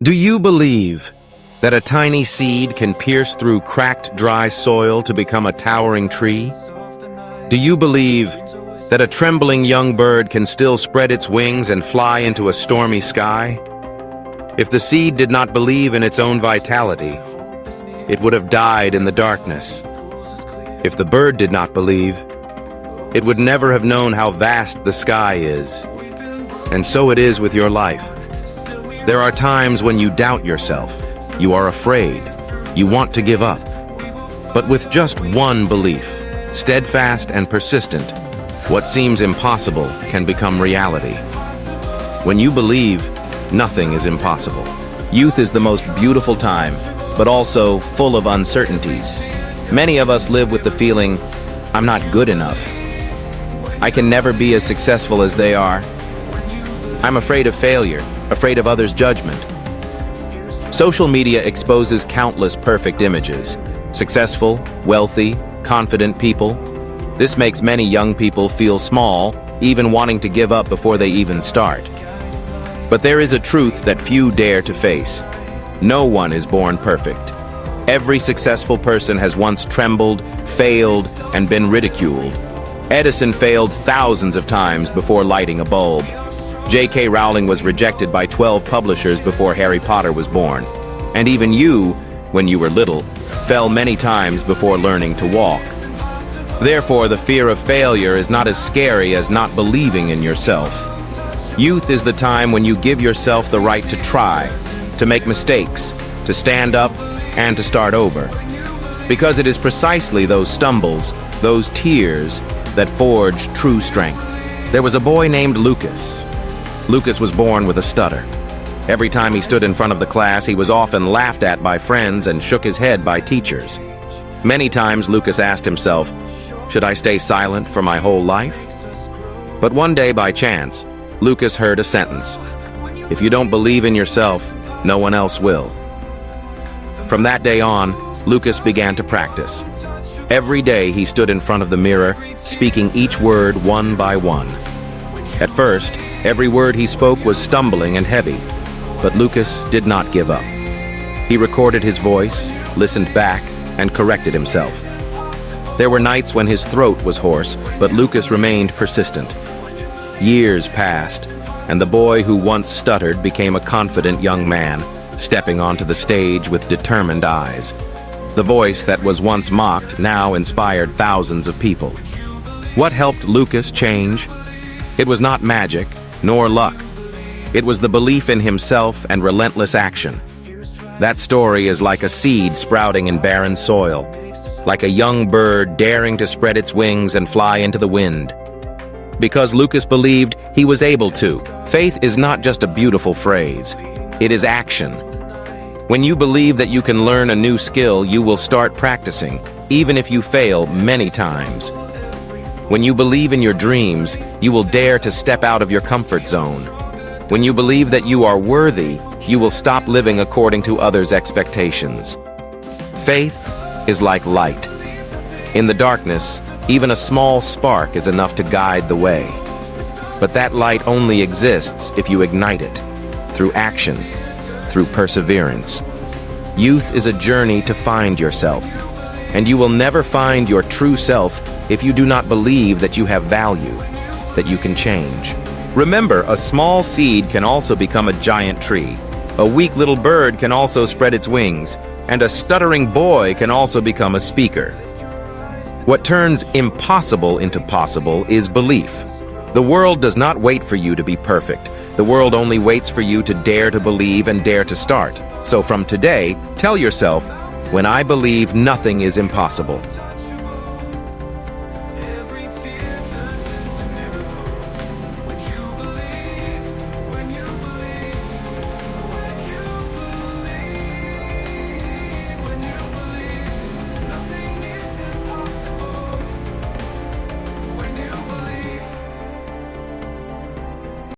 Do you believe that a tiny seed can pierce through cracked, dry soil to become a towering tree? Do you believe that a trembling young bird can still spread its wings and fly into a stormy sky? If the seed did not believe in its own vitality, it would have died in the darkness. If the bird did not believe, it would never have known how vast the sky is. And so it is with your life. There are times when you doubt yourself, you are afraid, you want to give up. But with just one belief, steadfast and persistent, what seems impossible can become reality. When you believe, nothing is impossible. Youth is the most beautiful time, but also full of uncertainties. Many of us live with the feeling, I'm not good enough. I can never be as successful as they are. I'm afraid of failure, afraid of others' judgment. Social media exposes countless perfect images. Successful, wealthy, confident people. This makes many young people feel small, even wanting to give up before they even start. But there is a truth that few dare to face. No one is born perfect. Every successful person has once trembled, failed, and been ridiculed. Edison failed thousands of times before lighting a bulb. J.K. Rowling was rejected by 12 publishers before Harry Potter was born. And even you, when you were little, fell many times before learning to walk. Therefore, the fear of failure is not as scary as not believing in yourself. Youth is the time when you give yourself the right to try, to make mistakes, to stand up, and to start over. Because it is precisely those stumbles, those tears, that forge true strength. There was a boy named Lucas. Lucas was born with a stutter. Every time he stood in front of the class, he was often laughed at by friends and shook his head by teachers. Many times Lucas asked himself, should I stay silent for my whole life? But one day, by chance, Lucas heard a sentence. If you don't believe in yourself, no one else will. From that day on, Lucas began to practice. Every day he stood in front of the mirror, speaking each word one by one. At first, every word he spoke was stumbling and heavy, but Lucas did not give up. He recorded his voice, listened back, and corrected himself. There were nights when his throat was hoarse, but Lucas remained persistent. Years passed, and the boy who once stuttered became a confident young man, stepping onto the stage with determined eyes. The voice that was once mocked now inspired thousands of people. What helped Lucas change? It was not magic, nor luck. It was the belief in himself and relentless action. That story is like a seed sprouting in barren soil, like a young bird daring to spread its wings and fly into the wind. Because Lucas believed, he was able to. Faith is not just a beautiful phrase, it is action. When you believe that you can learn a new skill, you will start practicing, even if you fail many times. When you believe in your dreams, you will dare to step out of your comfort zone. When you believe that you are worthy, you will stop living according to others' expectations. Faith is like light. In the darkness, even a small spark is enough to guide the way. But that light only exists if you ignite it, through action, through perseverance. Youth is a journey to find yourself, and you will never find your true self if you do not believe that you have value, that you can change. Remember, a small seed can also become a giant tree. A weak little bird can also spread its wings, and a stuttering boy can also become a speaker. What turns impossible into possible is belief. The world does not wait for you to be perfect. The world only waits for you to dare to believe and dare to start. So from today, tell yourself, when I believe, nothing is impossible.